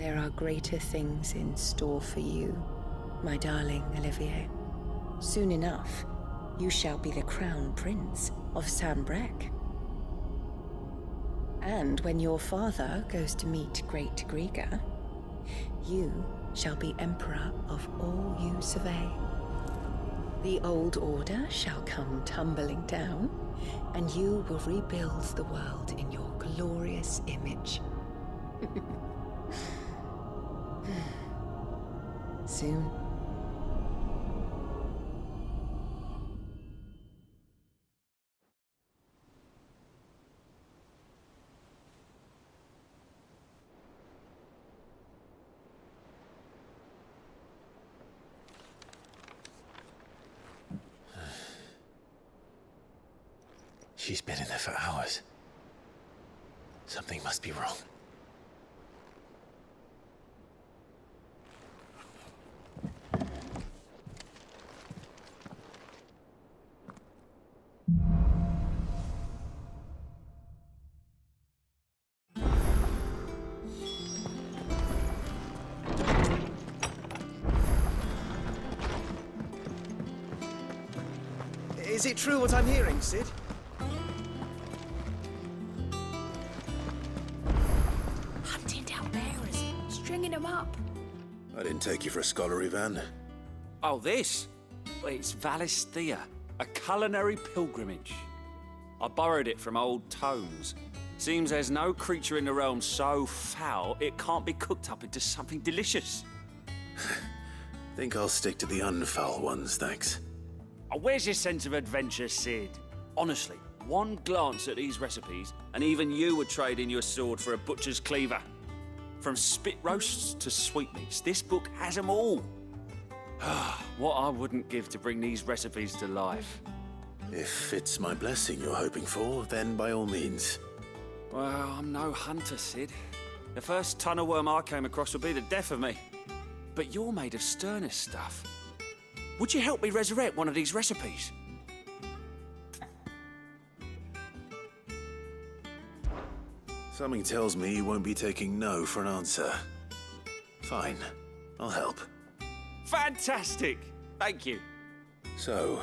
There are greater things in store for you, my darling Olivier. Soon enough, you shall be the crown prince of Sambrec. And when your father goes to meet Great Griga, you shall be emperor of all you survey. The old order shall come tumbling down, and you will rebuild the world in your glorious image. Soon. She's been in there for hours. Something must be wrong. Is it true what I'm hearing, Sid? Hunting down bearers, stringing them up. I didn't take you for a scholar, Ivan. Oh, this? Well, it's Valisthea, a culinary pilgrimage. I borrowed it from old tomes. Seems there's no creature in the realm so foul it can't be cooked up into something delicious. Think I'll stick to the unfoul ones, thanks. Oh, where's your sense of adventure, Sid? Honestly, one glance at these recipes, and even you would trade in your sword for a butcher's cleaver. From spit roasts to sweetmeats, this book has them all. What I wouldn't give to bring these recipes to life. If it's my blessing you're hoping for, then by all means. Well, I'm no hunter, Sid. The first tunnel worm I came across would be the death of me. But you're made of sterner stuff. Would you help me resurrect one of these recipes? Something tells me you won't be taking no for an answer. Fine, I'll help. Fantastic! Thank you. So,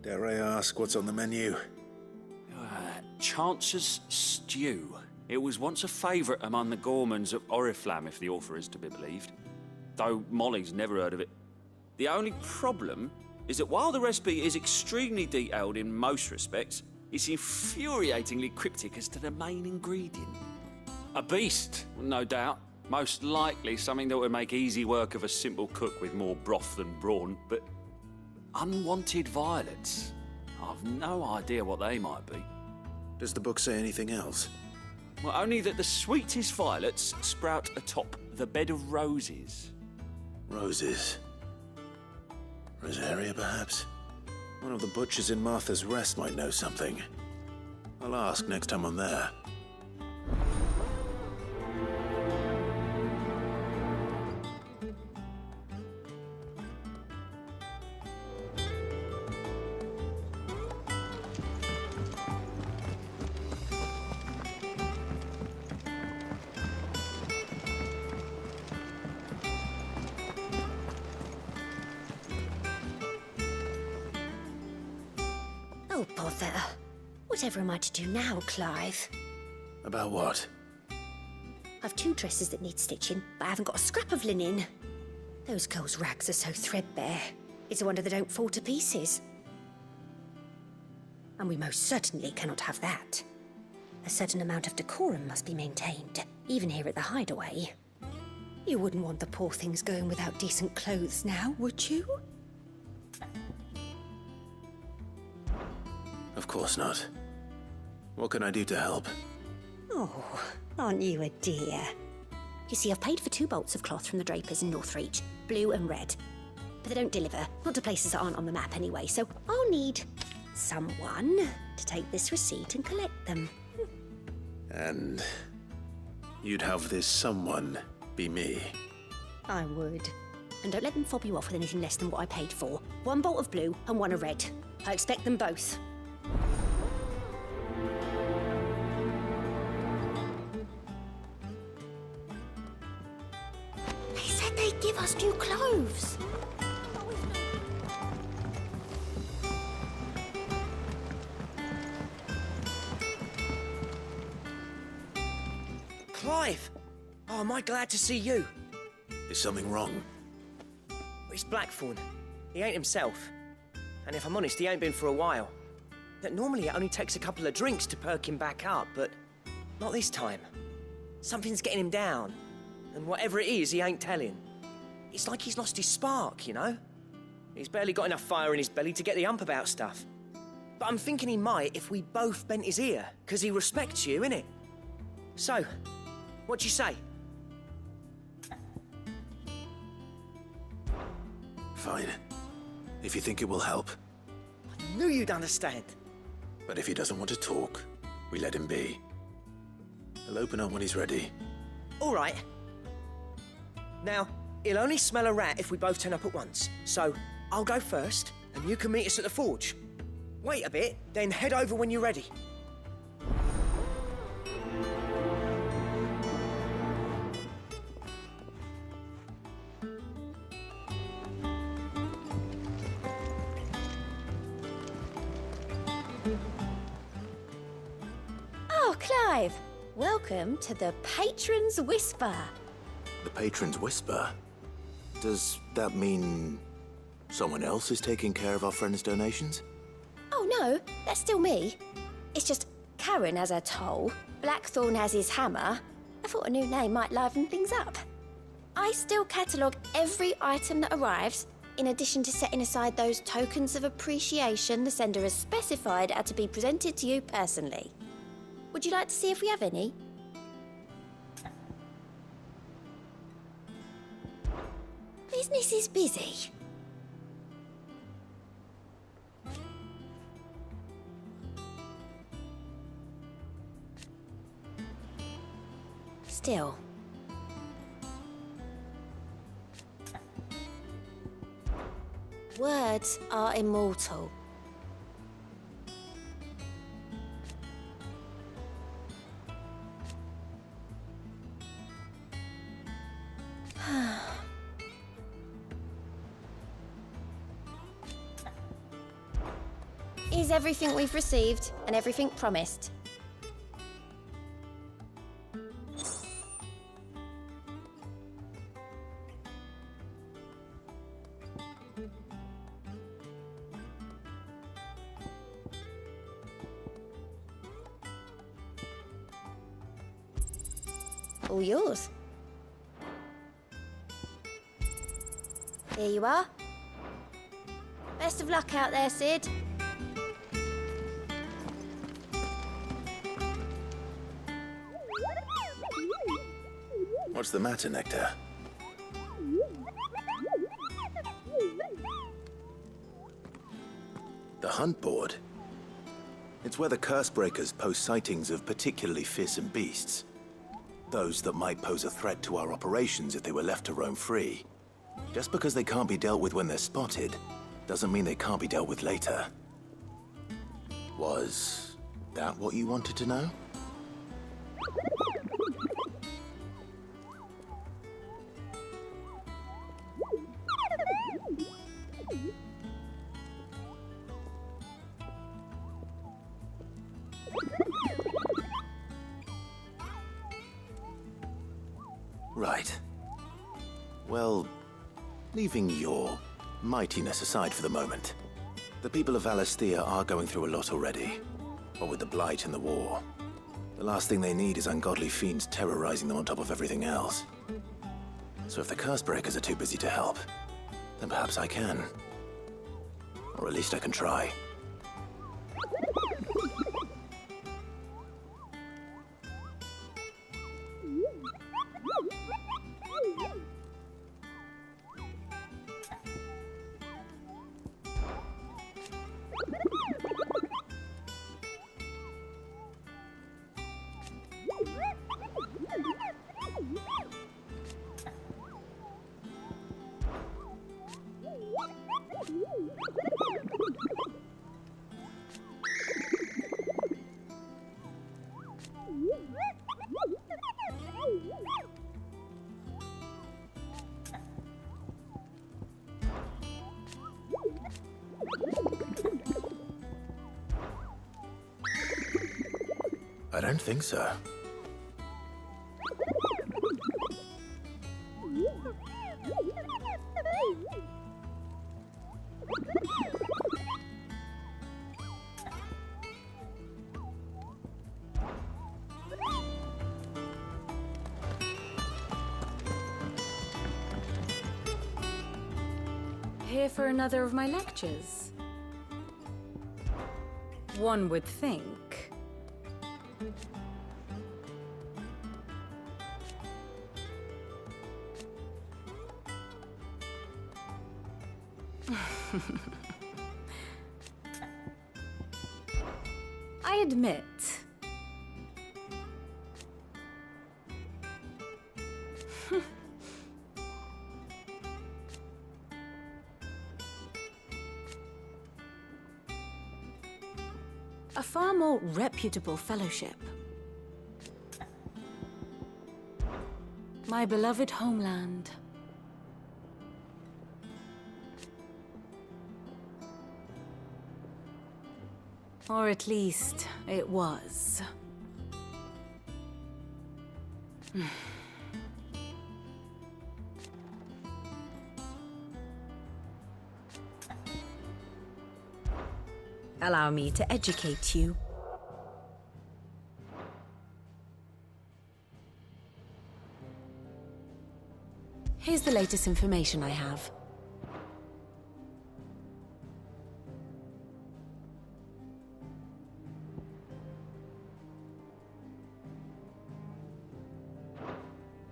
dare I ask what's on the menu? Chance's Stew. It was once a favourite among the gourmands of Oriflamme, if the author is to be believed. Though Molly's never heard of it. The only problem is that while the recipe is extremely detailed in most respects, it's infuriatingly cryptic as to the main ingredient. A beast, no doubt. Most likely something that would make easy work of a simple cook with more broth than brawn, but unwanted violets. I've no idea what they might be. Does the book say anything else? Well, only that the sweetest violets sprout atop the bed of roses. Roses. Rosaria, perhaps? One of the butchers in Martha's Rest might know something. I'll ask next time I'm there. Oh, bother. Whatever am I to do now, Clive? About what? I've 2 dresses that need stitching, but I haven't got a scrap of linen. Those girls' rags are so threadbare. It's a wonder they don't fall to pieces. And we most certainly cannot have that. A certain amount of decorum must be maintained, even here at the Hideaway. You wouldn't want the poor things going without decent clothes now, would you? Of course not. What can I do to help? Oh, aren't you a dear? You see, I've paid for 2 bolts of cloth from the drapers in Northreach, blue and red. But they don't deliver, not to places that aren't on the map anyway, so I'll need someone to take this receipt and collect them. And you'd have this someone be me? I would. And don't let them fob you off with anything less than what I paid for. 1 bolt of blue and 1 of red. I expect them both. give us new clothes. Clive! Oh, am I glad to see you? Is something wrong? It's Blackthorn. He ain't himself. And if I'm honest, he ain't been for a while. That normally it only takes a couple of drinks to perk him back up, but not this time. Something's getting him down. And whatever it is, he ain't telling. It's like he's lost his spark, you know? He's barely got enough fire in his belly to get the ump about stuff. But I'm thinking he might if we both bent his ear, because he respects you, innit? So, what you say? Fine. If you think it will help. I knew you'd understand. But if he doesn't want to talk, we let him be. He'll open up when he's ready. All right. Now, he'll only smell a rat if we both turn up at once. So, I'll go first, and you can meet us at the forge. Wait a bit, then head over when you're ready. Oh, Clive. Welcome to the Patron's Whisper. The Patron's Whisper? Does that mean someone else is taking care of our friend's donations? Oh, no, that's still me. It's just Karen has her toll, Blackthorn has his hammer. I thought a new name might liven things up. I still catalogue every item that arrives, in addition to setting aside those tokens of appreciation the sender has specified are to be presented to you personally. Would you like to see if we have any? Business is busy. Still. Words are immortal. Is everything we've received and everything promised? All yours. Here you are. Best of luck out there, Sid. What's the matter, Nectar? The hunt board? It's where the curse breakers post sightings of particularly fearsome beasts. Those that might pose a threat to our operations if they were left to roam free. Just because they can't be dealt with when they're spotted, doesn't mean they can't be dealt with later. Was that what you wanted to know? Right. Well, leaving your mightiness aside for the moment, the people of Valisthea are going through a lot already. What with the Blight and the war. The last thing they need is ungodly fiends terrorizing them on top of everything else. So if the curse breakers are too busy to help, then perhaps I can. Or at least I can try. I don't think so. Here for another of my lectures? One would think. I admit. A far more reputable fellowship. My beloved homeland. Or at least, it was. Allow me to educate you. Here's the latest information I have.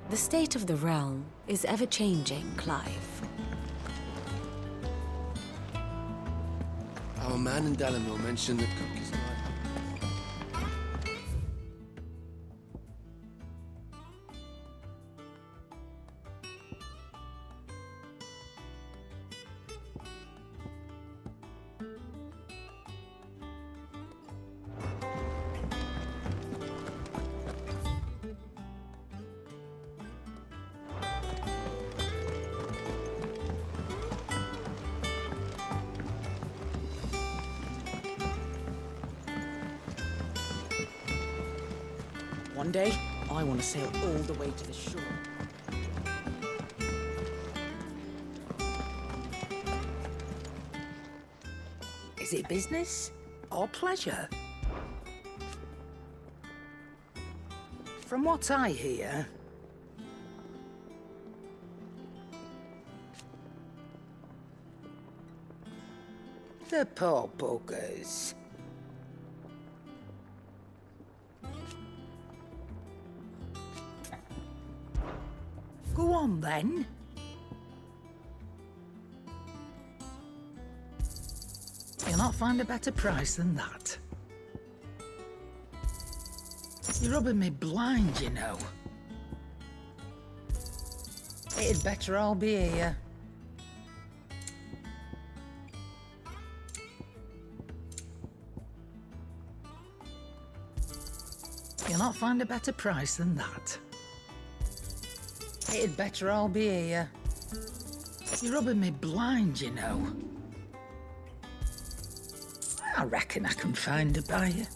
The state of the realm is ever-changing, Clive. Our man in Dalamil mentioned that cookies like... One day, I want to sail all the way to the shore. Is it business or pleasure? From what I hear, the poor buggers. Go on, then. You'll not find a better price than that. You're rubbing me blind, you know. It'd better all be here. You'll not find a better price than that. It'd better all be here. You're rubbing me blind, you know. I reckon I can find a buyer.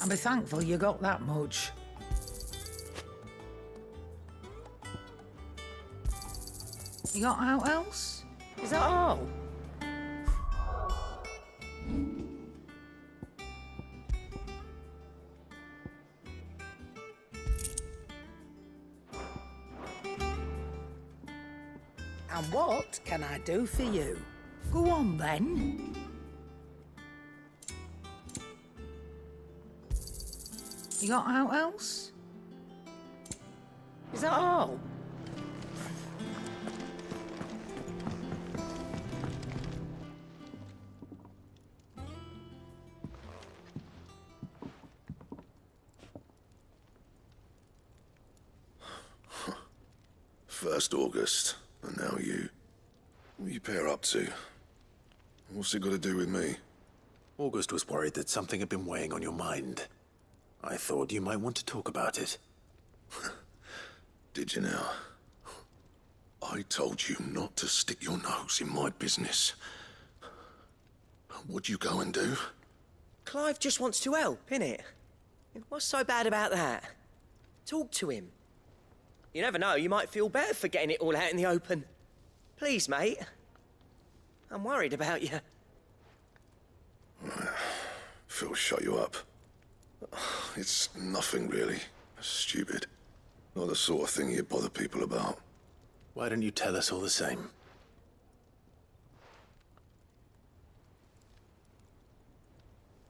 I'll be thankful you got that much. You got out else? Is that all? And what can I do for you? Go on, then. You got out else? Is that all? First August, and now you. What are you pair up to? What's it got to do with me? August was worried that something had been weighing on your mind. I thought you might want to talk about it. Did you now? I told you not to stick your nose in my business. What'd you go and do? Clive just wants to help, innit? What's so bad about that? Talk to him. You never know, you might feel better for getting it all out in the open. Please, mate. I'm worried about you. Phil shut you up. It's nothing really. Stupid. Not the sort of thing you bother people about. Why don't you tell us all the same?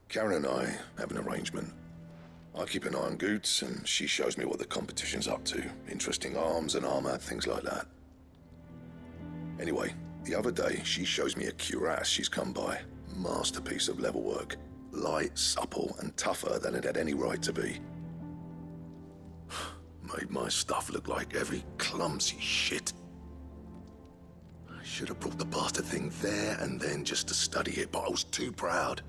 Karen and I have an arrangement. I keep an eye on Goots, and she shows me what the competition's up to. Interesting arms and armor, things like that. Anyway, the other day, she shows me a cuirass she's come by. Masterpiece of level work. Light, supple, and tougher than it had any right to be. Made my stuff look like every clumsy shit. I should have brought the bastard thing there and then just to study it, but I was too proud.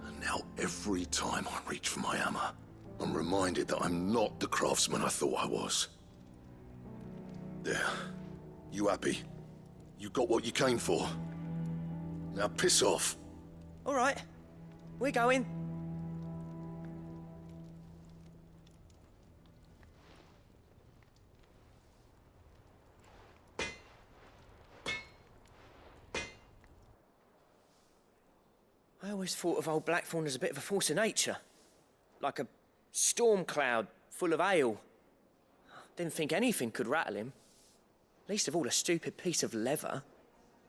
And now every time I reach for my hammer, I'm reminded that I'm not the craftsman I thought I was. There. You happy? You got what you came for. Now piss off. All right. We're going. I always thought of old Blackthorn as a bit of a force of nature. Like a storm cloud full of ale. Didn't think anything could rattle him. Least of all a stupid piece of leather.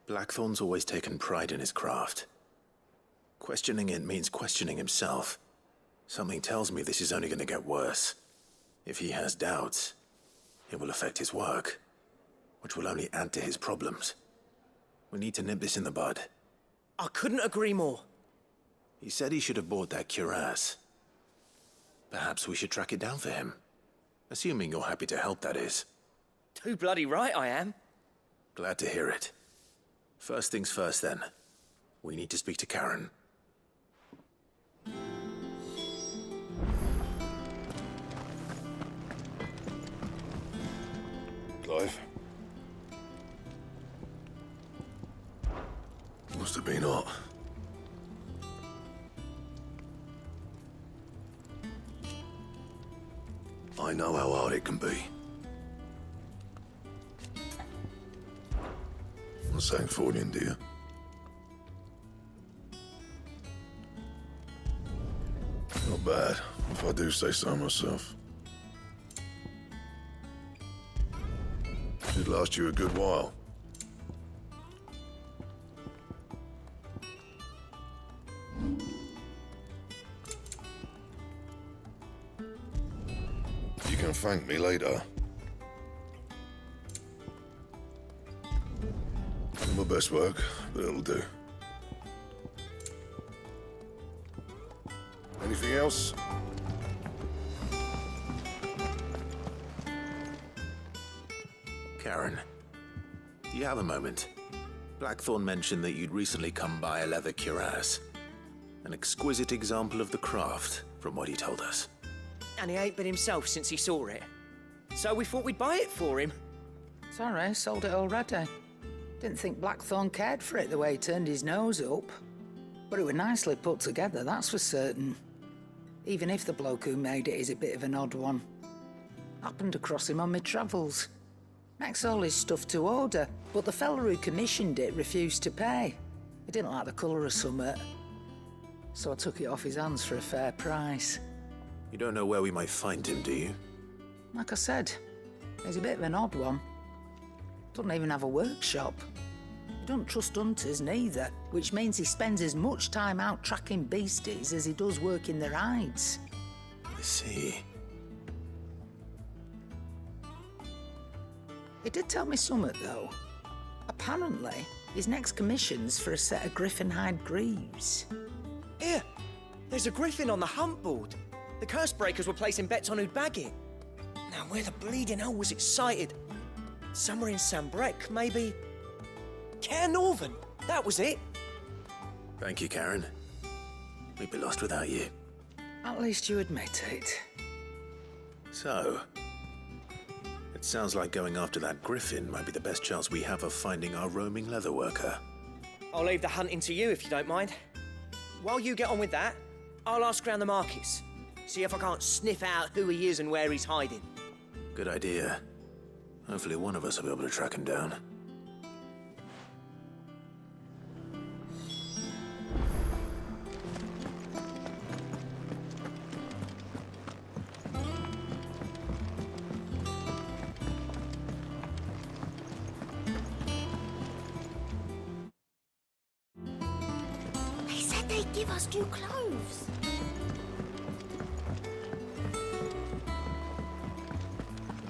Blackthorn's always taken pride in his craft. Questioning it means questioning himself. Something tells me this is only going to get worse. If he has doubts, it will affect his work, which will only add to his problems. We need to nip this in the bud. I couldn't agree more. He said he should have bought that cuirass. Perhaps we should track it down for him. Assuming you're happy to help, that is. Too bloody right I am. Glad to hear it. First things first, then. We need to speak to Karen. Clive? Must have been hot. I know how hard it can be. I'm saying for you, dear. Not bad, if I do say so myself. Should last you a good while. You can thank me later. My best work, but it'll do. Anything else? Karen, do you have a moment? Blackthorn mentioned that you'd recently come by a leather cuirass. An exquisite example of the craft, from what he told us. And he ain't been himself since he saw it. So we thought we'd buy it for him. Sorry, sold it already. Didn't think Blackthorn cared for it the way he turned his nose up. But it was nicely put together, that's for certain. Even if the bloke who made it is a bit of an odd one. Happened across him on my travels. Makes all his stuff to order, but the fella who commissioned it refused to pay. He didn't like the colour of summit. So I took it off his hands for a fair price. You don't know where we might find him, do you? Like I said, he's a bit of an odd one. Doesn't even have a workshop. He don't trust hunters neither, which means he spends as much time out tracking beasties as he does working their hides. I see. He did tell me something, though. Apparently, his next commission's for a set of griffin hide greaves. Here, there's a griffin on the hunt board. The curse breakers were placing bets on who'd bag it. Now, where the bleeding hell was it sighted? Somewhere in Sambrec, maybe? Care Northern, that was it. Thank you, Karen. We'd be lost without you. At least you admit it. So, it sounds like going after that griffin might be the best chance we have of finding our roaming leatherworker. I'll leave the hunting to you if you don't mind. While you get on with that, I'll ask round the markets. See if I can't sniff out who he is and where he's hiding. Good idea. Hopefully one of us will be able to track him down. They said they'd give us new clothes.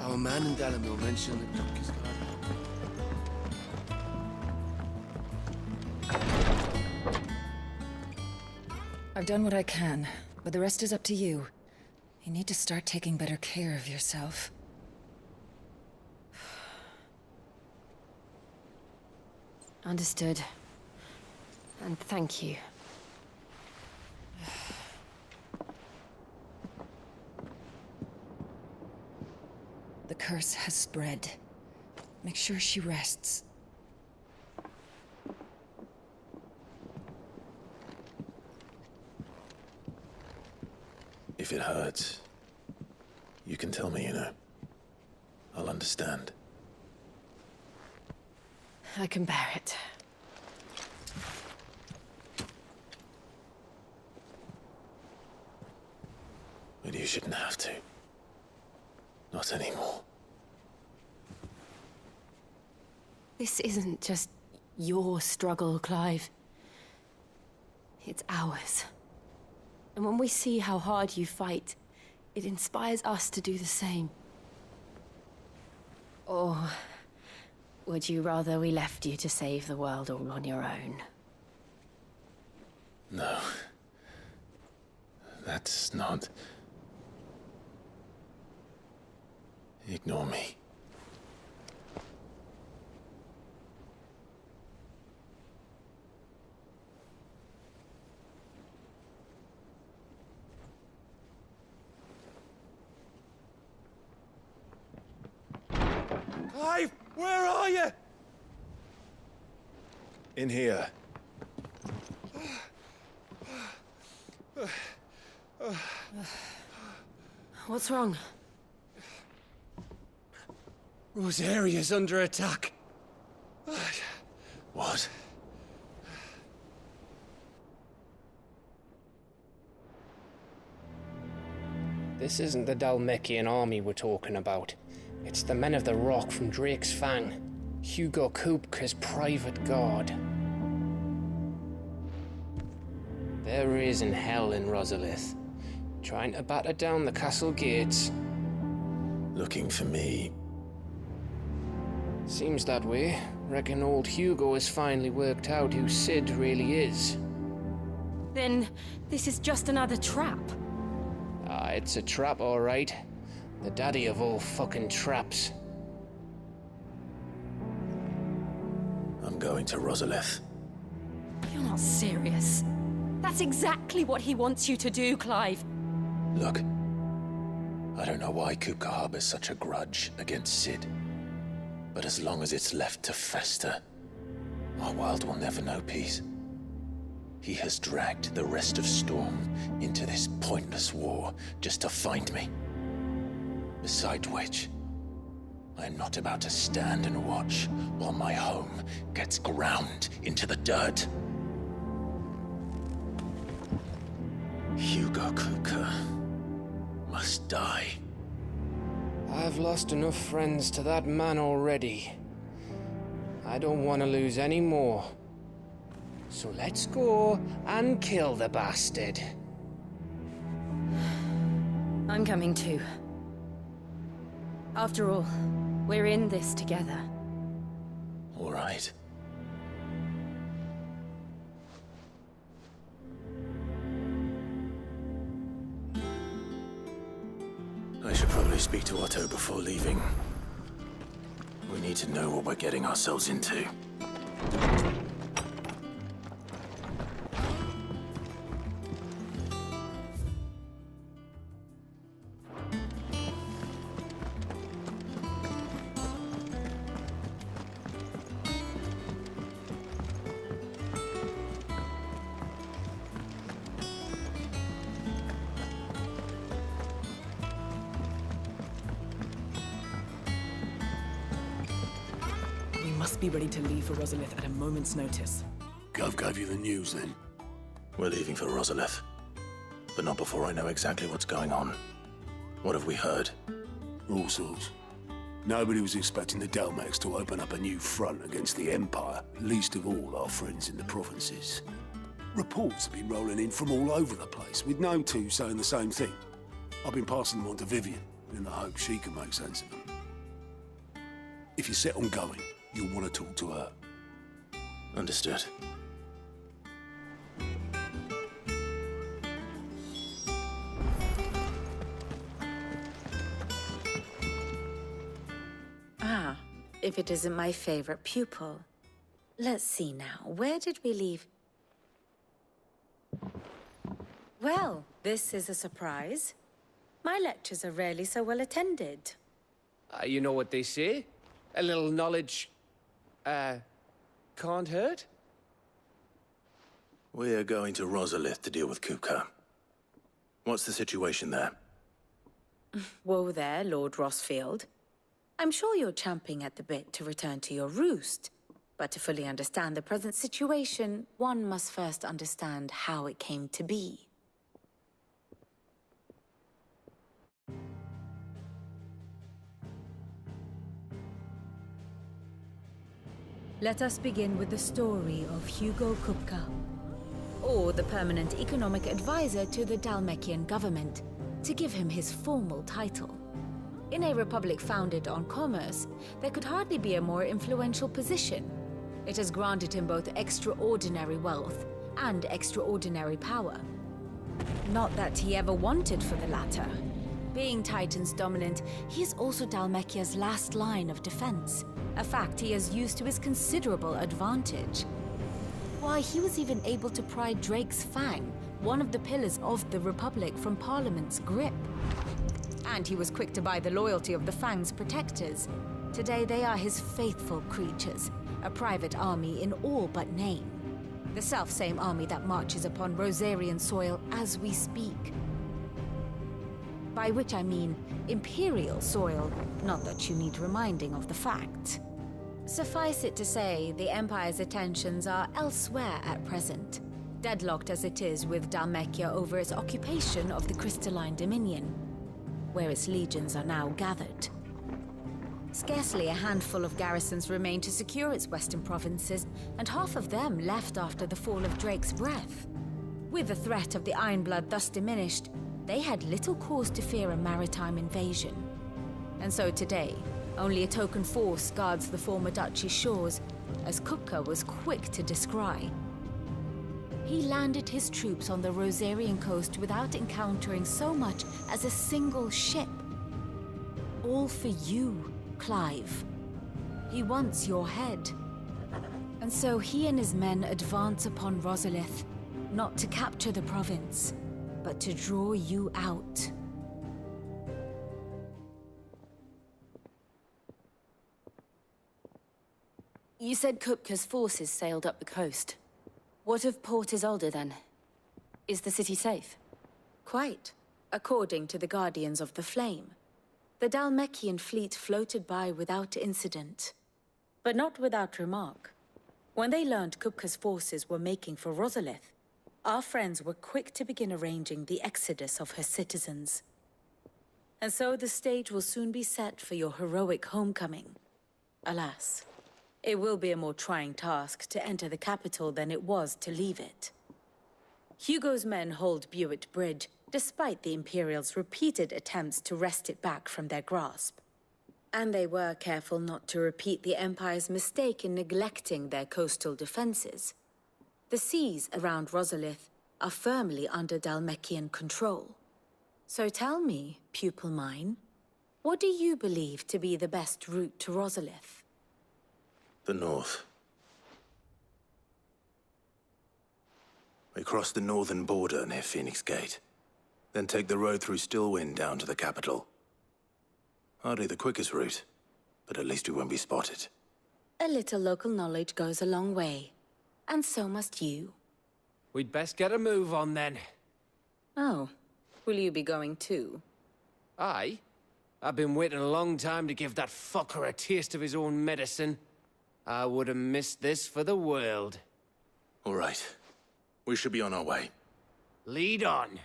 Our man in Dalamil mentioned that cook is gone. I've done what I can, but the rest is up to you. You need to start taking better care of yourself. Understood. And thank you. The curse has spread. Make sure she rests. If it hurts, you can tell me, you know. I'll understand. I can bear it. But you shouldn't have to. Not anymore. This isn't just your struggle, Clive. It's ours. And when we see how hard you fight, it inspires us to do the same. Or would you rather we left you to save the world all on your own? No. That's not... Ignore me. Clive, where are you? In here. What's wrong? Rosaria's under attack. What? This isn't the Dalmekian army we're talking about. It's the men of the Rock from Drake's Fang. Hugo Kupka's private guard. There is in hell in Rosalith, trying to batter down the castle gates. Looking for me. Seems that way. Reckon old Hugo has finally worked out who Sid really is. Then this is just another trap. Ah, it's a trap, all right. The daddy of all fucking traps. I'm going to Rosalith. You're not serious. That's exactly what he wants you to do, Clive. Look, I don't know why Kupka harbors such a grudge against Sid. But as long as it's left to fester, our world will never know peace. He has dragged the rest of Storm into this pointless war just to find me. Besides which, I am not about to stand and watch while my home gets ground into the dirt. Hugo Kupka must die. I've lost enough friends to that man already. I don't want to lose any more. So let's go and kill the bastard. I'm coming too. After all, we're in this together. All right. I should probably speak to Otto before leaving. We need to know what we're getting ourselves into. must be ready to leave for Rosalith at a moment's notice. Gov gave you the news then? We're leaving for Rosalith. But not before I know exactly what's going on. What have we heard? All sorts. Nobody was expecting the Dalmex to open up a new front against the Empire, least of all our friends in the provinces. Reports have been rolling in from all over the place, with no two saying the same thing. I've been passing them on to Vivian, in the hope she can make sense of them. If you're set on going, you'll want to talk to her. Understood. Ah, if it isn't my favorite pupil. Let's see now, where did we leave? Well, this is a surprise. My lectures are rarely so well attended. You know what they say? A little knowledge, can't hurt? We're going to Rosalith to deal with Kupka. What's the situation there? Whoa there, Lord Rossfield. I'm sure you're champing at the bit to return to your roost. But to fully understand the present situation, one must first understand how it came to be. Let us begin with the story of Hugo Kupka, or the permanent economic advisor to the Dalmekian government, to give him his formal title. In a republic founded on commerce, there could hardly be a more influential position. It has granted him both extraordinary wealth and extraordinary power. Not that he ever wanted for the latter. Being Titan's dominant, he is also Dalmekia's last line of defense, a fact he has used to his considerable advantage. Why, he was even able to pry Drake's Fang, one of the pillars of the Republic, from Parliament's grip. And he was quick to buy the loyalty of the Fang's protectors. Today they are his faithful creatures, a private army in all but name. The self-same army that marches upon Rosarian soil as we speak. By which I mean Imperial soil, not that you need reminding of the fact. Suffice it to say, the Empire's attentions are elsewhere at present, deadlocked as it is with Dalmekia over its occupation of the Crystalline Dominion, where its legions are now gathered. Scarcely a handful of garrisons remain to secure its western provinces, and half of them left after the fall of Drake's Breath. With the threat of the Ironblood thus diminished, they had little cause to fear a maritime invasion. And so today, only a token force guards the former duchy's shores, as Kupka was quick to descry. He landed his troops on the Rosarian coast without encountering so much as a single ship. All for you, Clive. He wants your head. And so he and his men advance upon Rosalith, not to capture the province, but to draw you out. You said Kupka's forces sailed up the coast. What of Port Isolde, then? Is the city safe? Quite, according to the Guardians of the Flame. The Dalmekian fleet floated by without incident. But not without remark. When they learned Kupka's forces were making for Rosalith, our friends were quick to begin arranging the exodus of her citizens. And so the stage will soon be set for your heroic homecoming. Alas, it will be a more trying task to enter the capital than it was to leave it. Hugo's men hold Buet Bridge, despite the Imperials' repeated attempts to wrest it back from their grasp. And they were careful not to repeat the Empire's mistake in neglecting their coastal defenses. The seas around Rosalith are firmly under Dalmekian control. So tell me, pupil mine, what do you believe to be the best route to Rosalith? The north. We cross the northern border near Phoenix Gate, then take the road through Stillwind down to the capital. Hardly the quickest route, but at least we won't be spotted. A little local knowledge goes a long way, and so must you. We'd best get a move on then. Oh, will you be going too? Aye. I've been waiting a long time to give that fucker a taste of his own medicine. I would have missed this for the world. All right. We should be on our way. Lead on.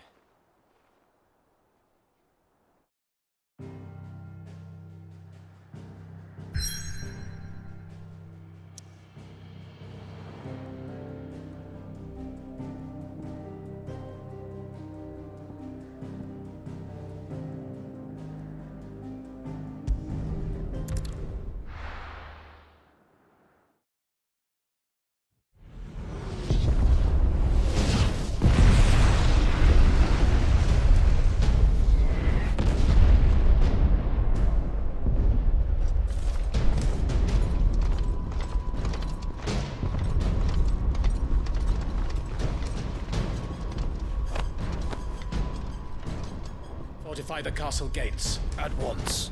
Fortify the castle gates, at once.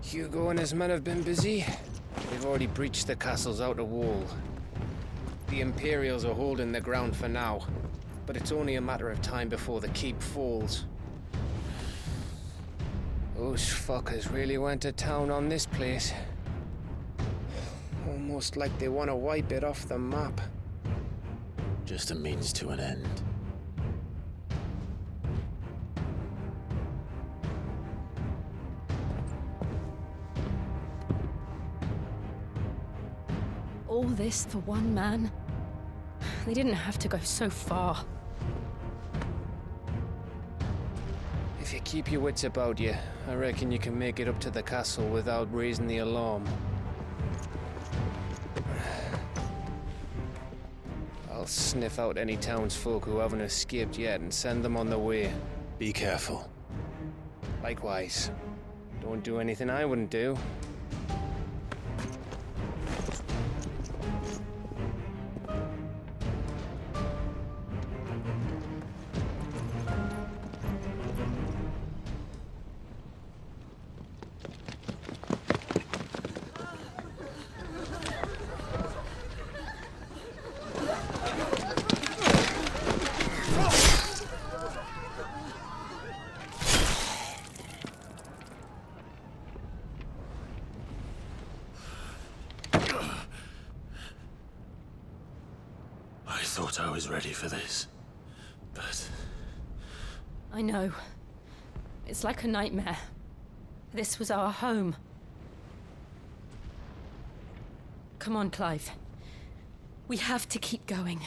Hugo and his men have been busy. They've already breached the castle's outer wall. The Imperials are holding the ground for now, but it's only a matter of time before the keep falls. Those fuckers really went to town on this place. Almost like they want to wipe it off the map. Just a means to an end. All this for one man? They didn't have to go so far. If you keep your wits about you, I reckon you can make it up to the castle without raising the alarm. I'll sniff out any townsfolk who haven't escaped yet and send them on their way. Be careful. Likewise. Don't do anything I wouldn't do. I thought I was ready for this, but... I know. It's like a nightmare. This was our home. Come on, Clive. We have to keep going.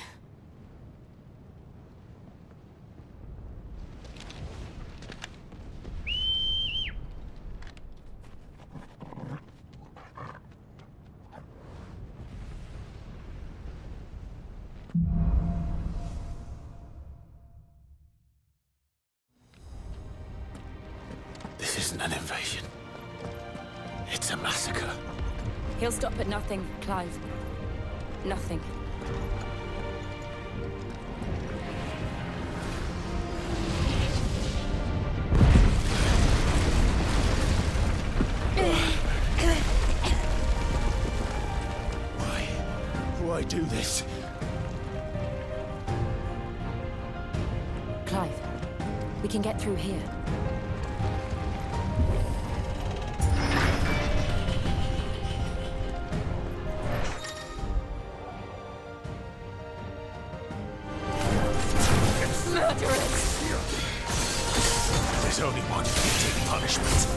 This isn't an invasion. It's a massacre. He'll stop at nothing, Clive. Nothing. Why do this? Clive, we can get through here. There's only one fitting punishment.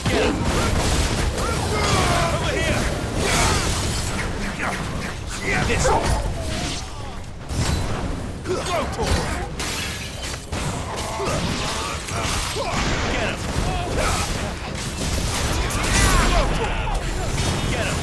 Get him! Over here! This one! Get him! Get him!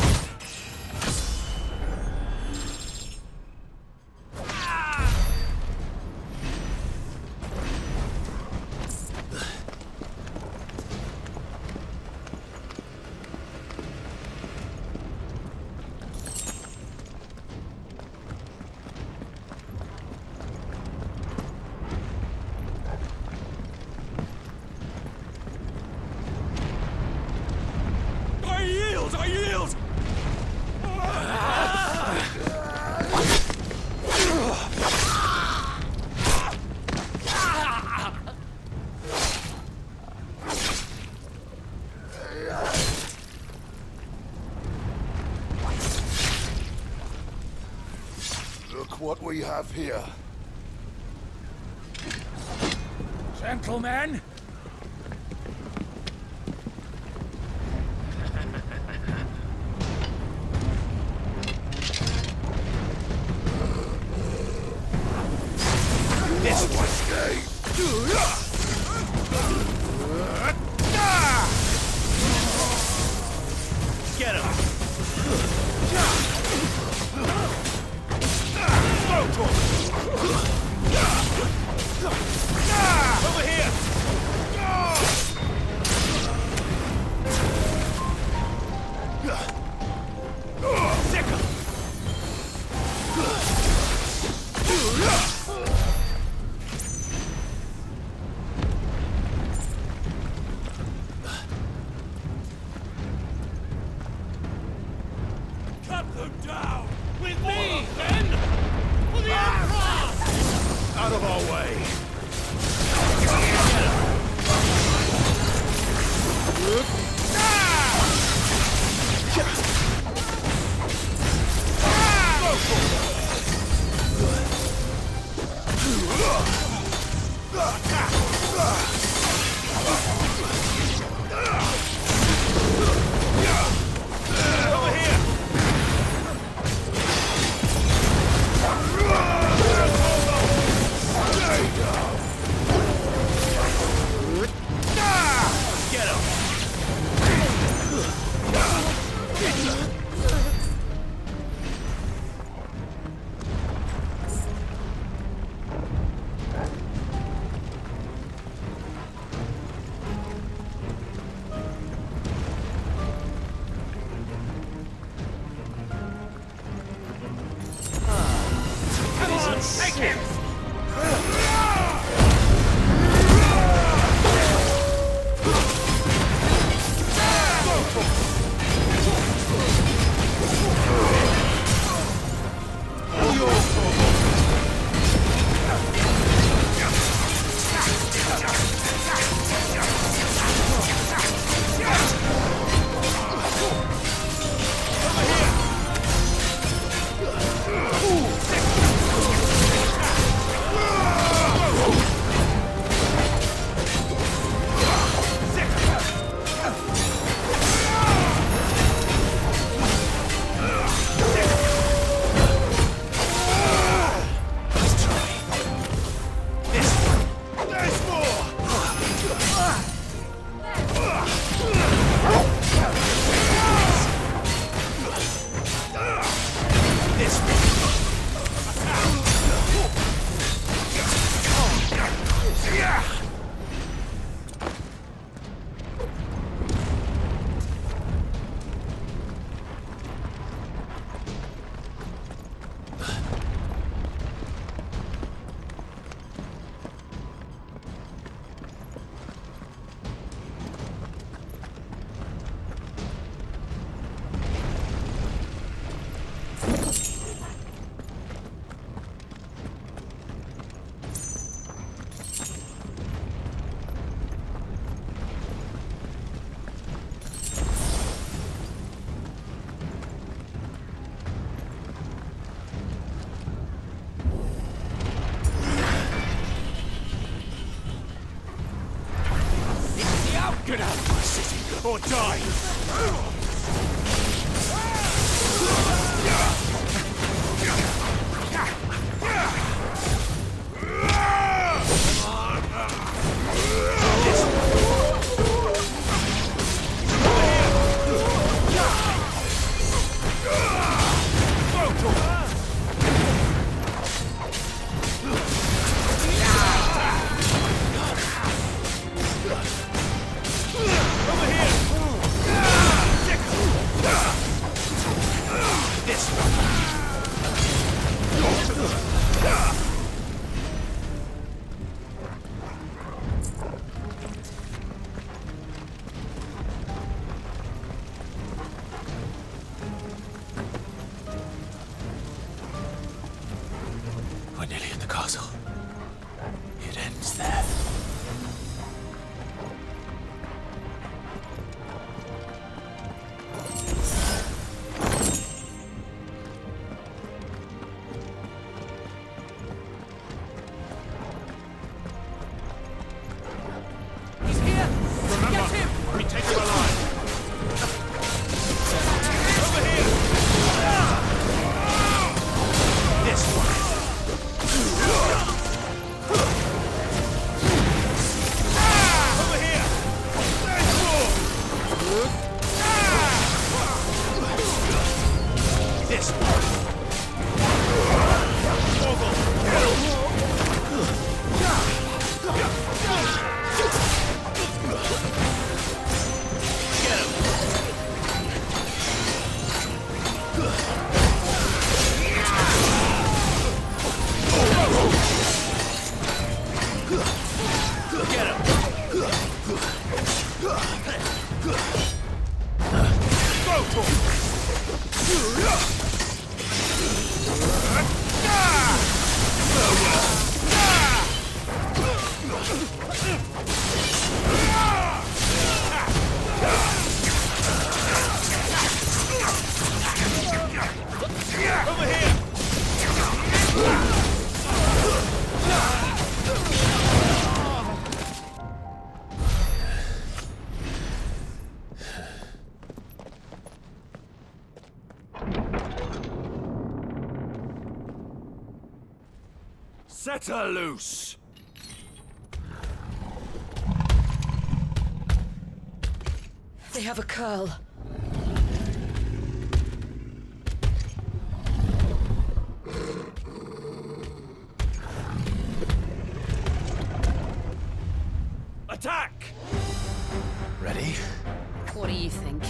we have here? Gentlemen! This one, Get him! Over here! Sickle! Cut them down! With me, then! For the Emperor! Out of our way! Over here! Get him! Come on, take him! Get out of my city, or die! We're nearly in the castle. It ends there. Set her loose! They have a curl. Attack! Ready? What do you think?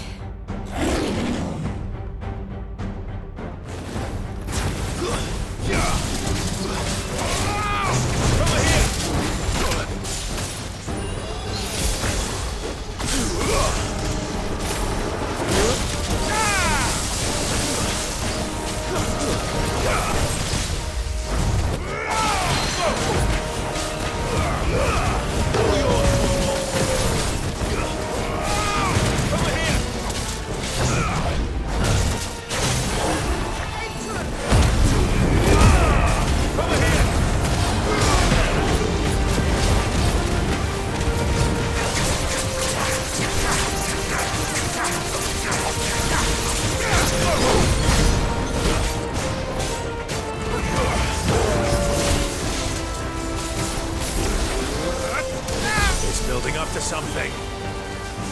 Something.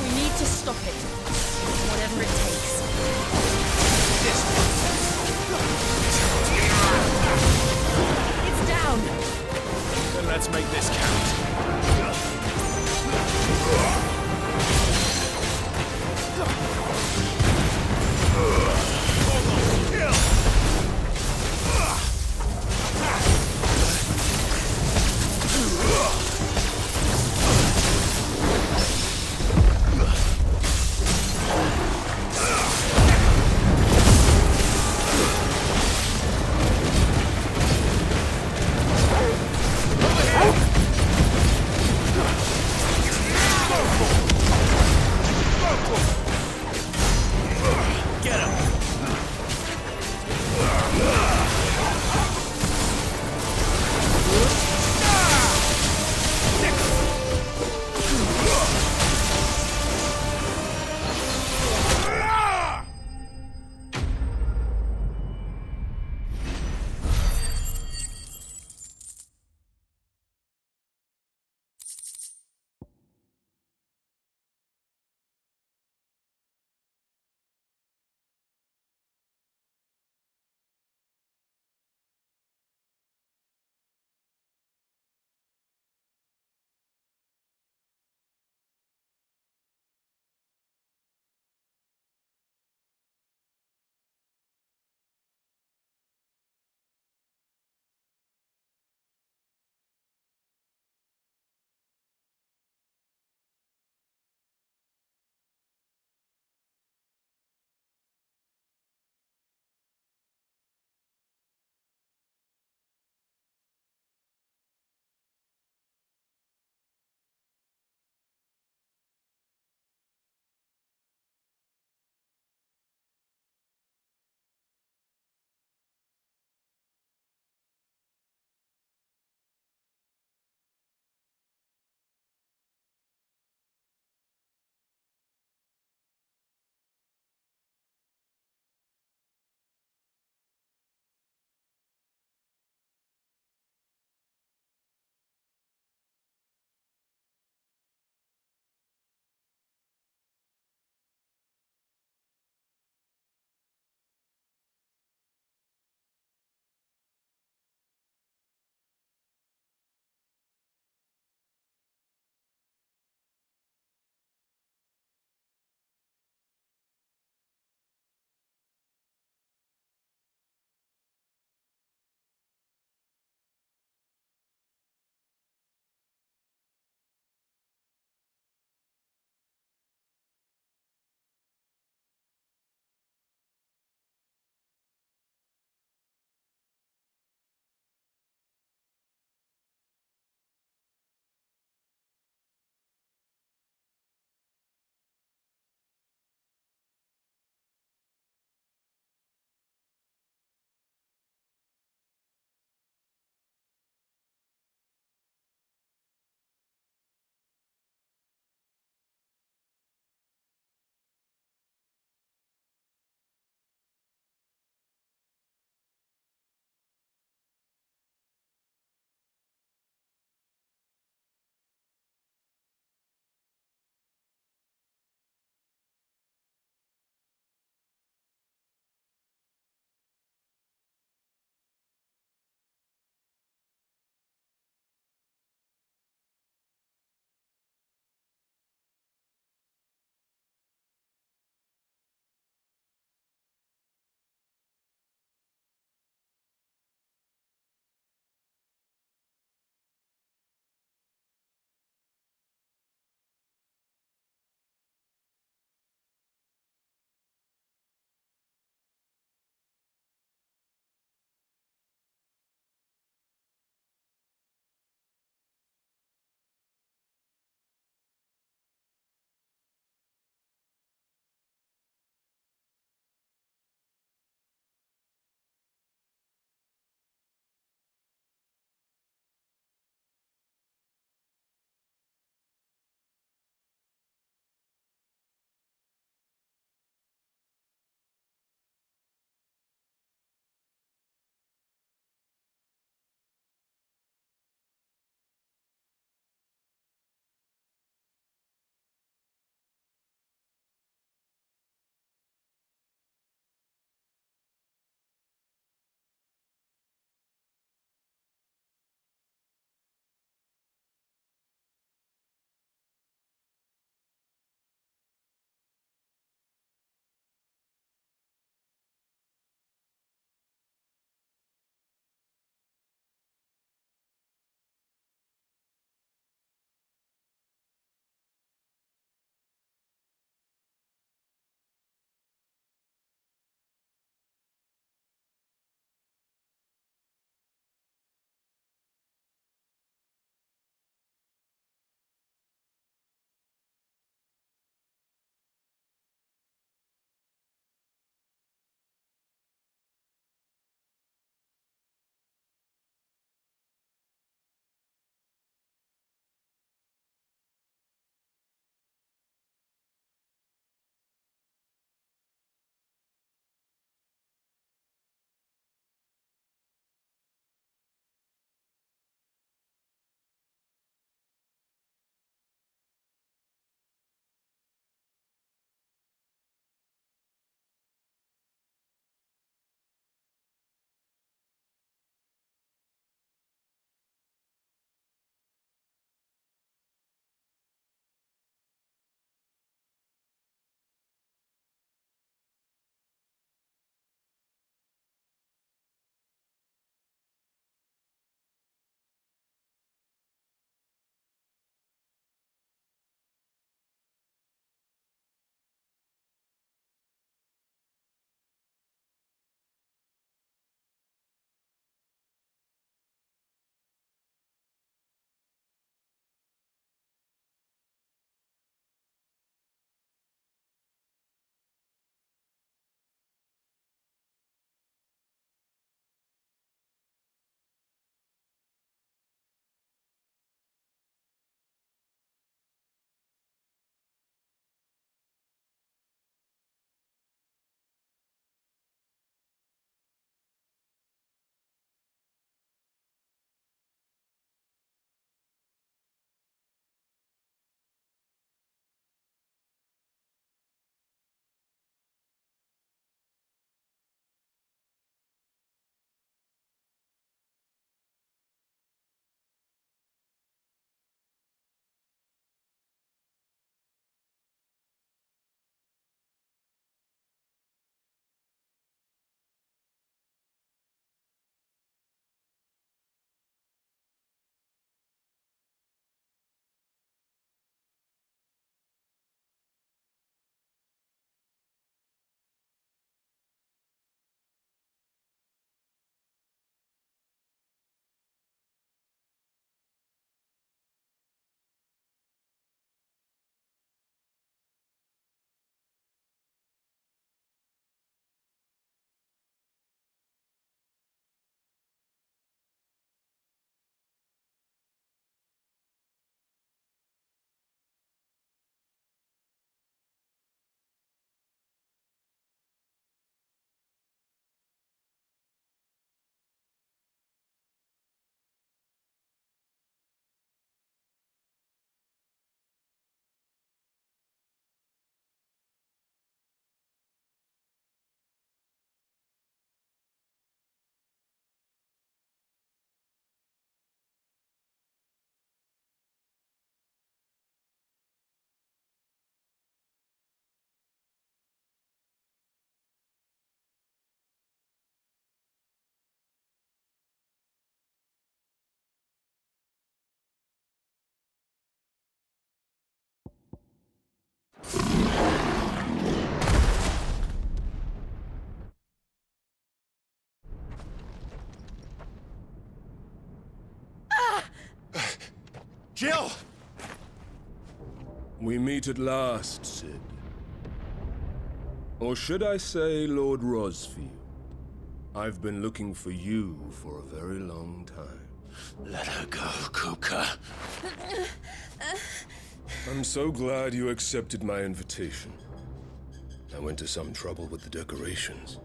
We need to stop it. Whatever it takes. It's down. Then let's make this count. Jill! We meet at last, Sid. Or should I say, Lord Rosfield? I've been looking for you for a very long time. Let her go, Kupka. I'm so glad you accepted my invitation. I went to some trouble with the decorations.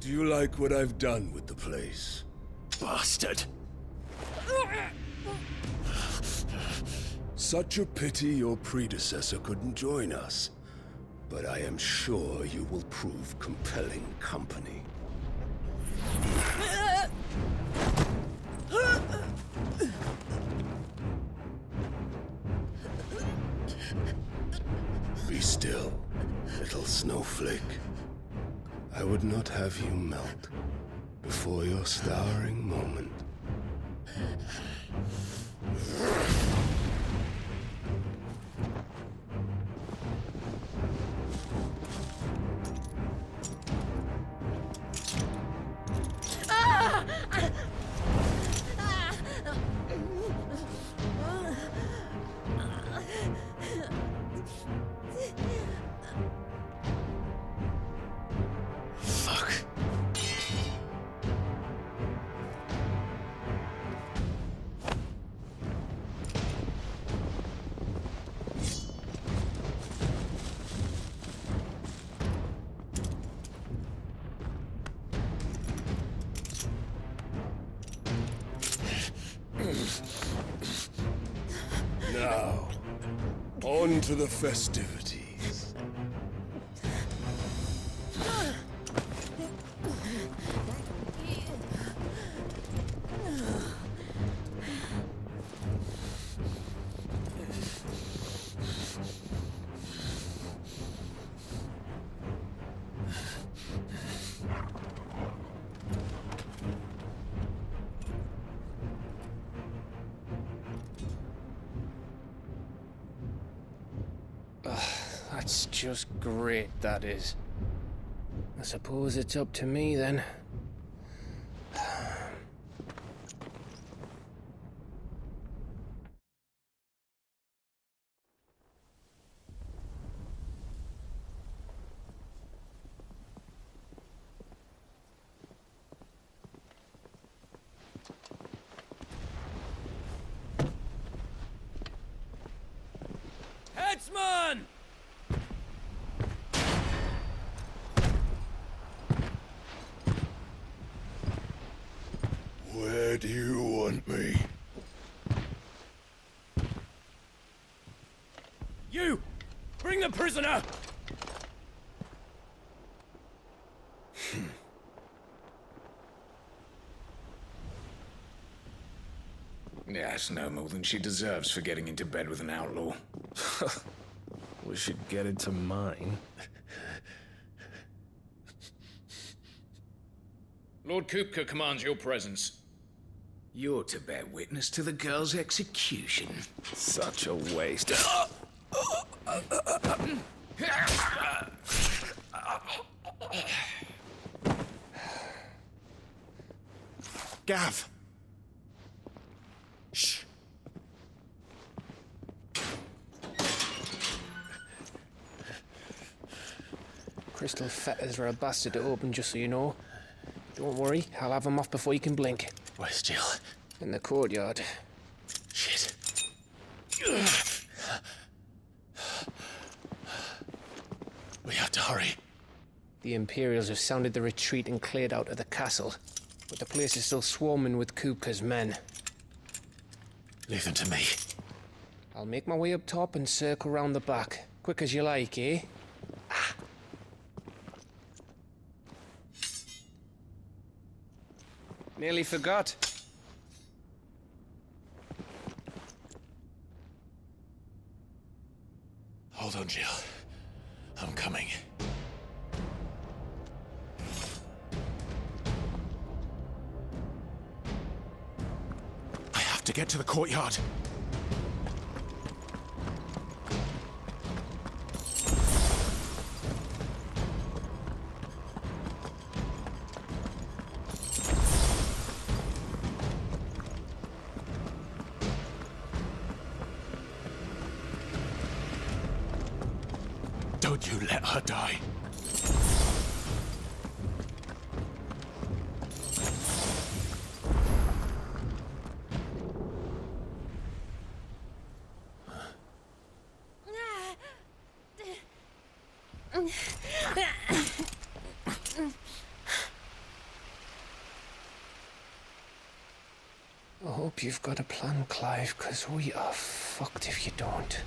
Do you like what I've done with the place? Bastard! Such a pity your predecessor couldn't join us. But I am sure you will prove compelling company. Be still, little snowflake. I would not have you melt before your starring moment. Now, on to the festivities. That's just great, that is. I suppose it's up to me, then. Headsman! Where do you want me? You! Bring the prisoner! Yes, no more than she deserves for getting into bed with an outlaw. We should get into mine. Lord Kupka commands your presence. You're to bear witness to the girl's execution. Such a waste. Gav! Shh. Crystal fetters are a bastard to open, just so you know. Don't worry, I'll have them off before you can blink. Where's Jill? In the courtyard. Shit. We have to hurry. The Imperials have sounded the retreat and cleared out of the castle, but the place is still swarming with Kupka's men. Leave them to me. I'll make my way up top and circle round the back. Quick as you like, eh? Nearly forgot. Hold on, Jill. I'm coming. I have to get to the courtyard. would you let her die? I hope you've got a plan, Clive, because we are fucked if you don't.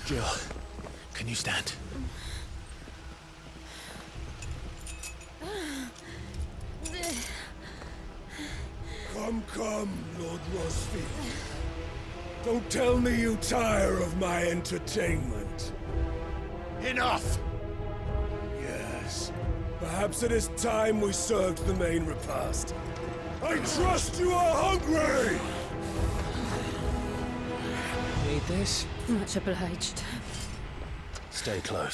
Jill, can you stand? Come, Lord Rosfield. Don't tell me you tire of my entertainment. Enough! Yes. Perhaps it is time we served the main repast. I trust you are hungry! Need this? Much obliged. Stay close.